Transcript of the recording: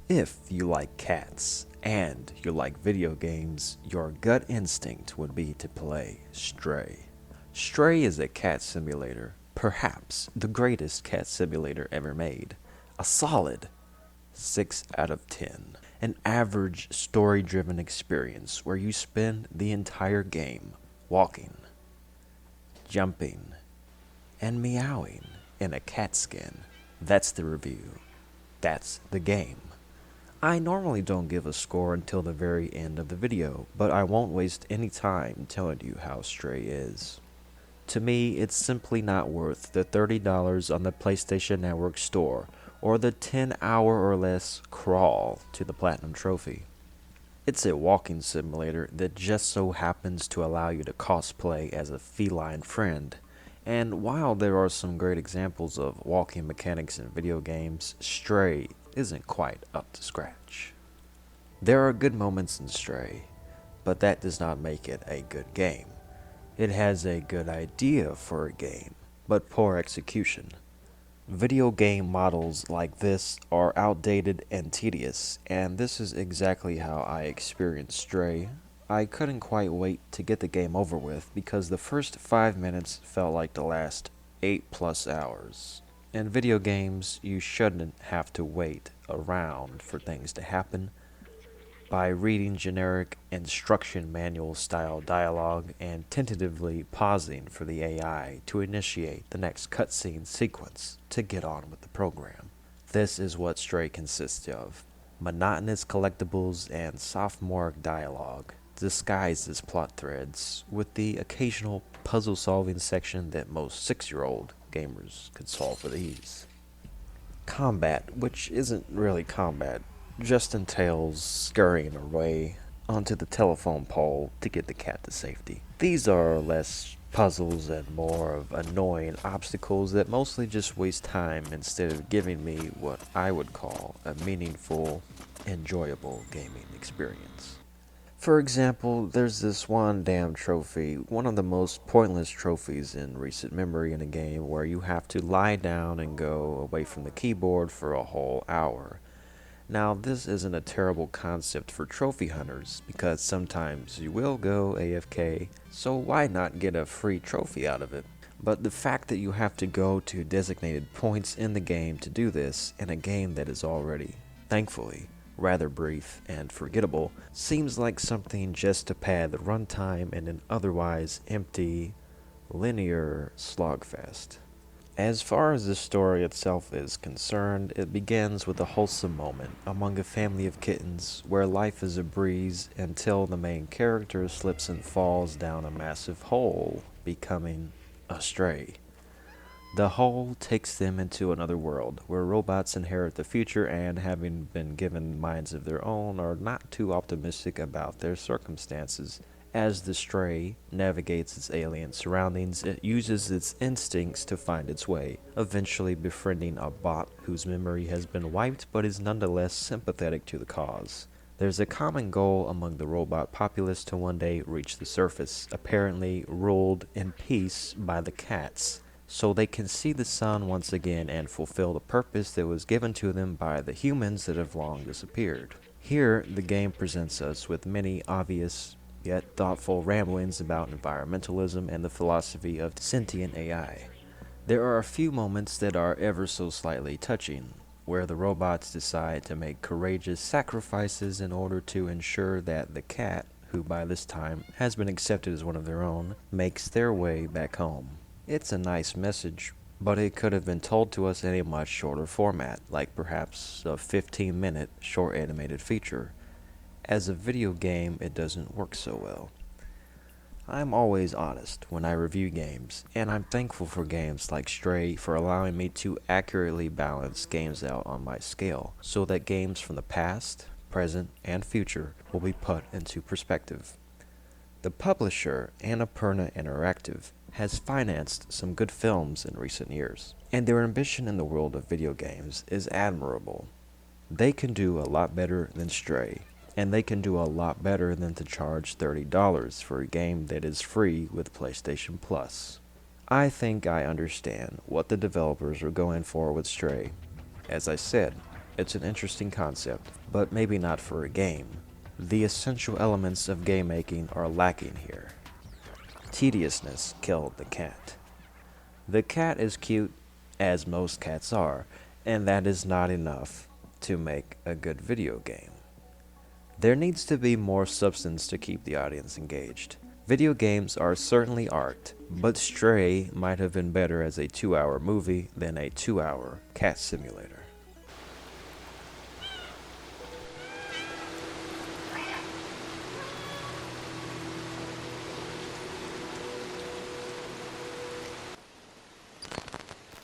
If you like cats and you like video games, your gut instinct would be to play Stray. Stray is a cat simulator, perhaps the greatest cat simulator ever made. A solid 6 out of 10. An average story driven experience where you spend the entire game walking, jumping, and meowing in a cat skin. That's the review. That's the game. I normally don't give a score until the very end of the video, but I won't waste any time telling you how Stray is. To me, it's simply not worth the $30 on the PlayStation Network store or the 10-hour or less crawl to the Platinum Trophy. It's a walking simulator that just so happens to allow you to cosplay as a feline friend. And while there are some great examples of walking mechanics in video games, Stray isn't quite up to scratch. There are good moments in Stray, but that does not make it a good game. It has a good idea for a game, but poor execution. Video game models like this are outdated and tedious, and this is exactly how I experienced Stray. I couldn't quite wait to get the game over with because the first 5 minutes felt like the last 8+ hours. In video games, you shouldn't have to wait around for things to happen. By reading generic instruction manual style dialogue and tentatively pausing for the AI to initiate the next cutscene sequence to get on with the program. This is what Stray consists of: monotonous collectibles and sophomoric dialogue disguised as plot threads, with the occasional puzzle solving section that most 6-year-old gamers could solve with ease. Combat, which isn't really combat, just entails scurrying away onto the telephone pole to get the cat to safety. These are less puzzles and more of annoying obstacles that mostly just waste time instead of giving me what I would call a meaningful, enjoyable gaming experience. For example, there's this one damn trophy, one of the most pointless trophies in recent memory in a game, where you have to lie down and go away from the keyboard for a whole hour. Now, this isn't a terrible concept for trophy hunters, because sometimes you will go AFK, so why not get a free trophy out of it? But the fact that you have to go to designated points in the game to do this, in a game that is already, thankfully, rather brief and forgettable, seems like something just to pad the runtime in an otherwise empty, linear slogfest. As far as the story itself is concerned, it begins with a wholesome moment among a family of kittens where life is a breeze until the main character slips and falls down a massive hole, becoming a stray. The hole takes them into another world where robots inherit the future and, having been given minds of their own, are not too optimistic about their circumstances. As the stray navigates its alien surroundings, it uses its instincts to find its way, eventually befriending a bot whose memory has been wiped but is nonetheless sympathetic to the cause. There's a common goal among the robot populace to one day reach the surface, apparently ruled in peace by the cats, so they can see the sun once again and fulfill the purpose that was given to them by the humans that have long disappeared. Here, the game presents us with many obvious yet thoughtful ramblings about environmentalism and the philosophy of sentient AI. There are a few moments that are ever so slightly touching, where the robots decide to make courageous sacrifices in order to ensure that the cat, who by this time has been accepted as one of their own, makes their way back home. It's a nice message, but it could have been told to us in a much shorter format, like perhaps a 15-minute short animated feature. As a video game, it doesn't work so well. I'm always honest when I review games, and I'm thankful for games like Stray for allowing me to accurately balance games out on my scale, so that games from the past, present, and future will be put into perspective. The publisher, Annapurna Interactive, has financed some good films in recent years, and their ambition in the world of video games is admirable. They can do a lot better than Stray, and they can do a lot better than to charge $30 for a game that is free with PlayStation Plus. I think I understand what the developers are going for with Stray. As I said, It's an interesting concept, but maybe not for a game. The essential elements of game making are lacking here. Tediousness killed the cat. The cat is cute, as most cats are, and that is not enough to make a good video game. There needs to be more substance to keep the audience engaged. Video games are certainly art, but Stray might have been better as a 2-hour movie than a 2-hour cat simulator.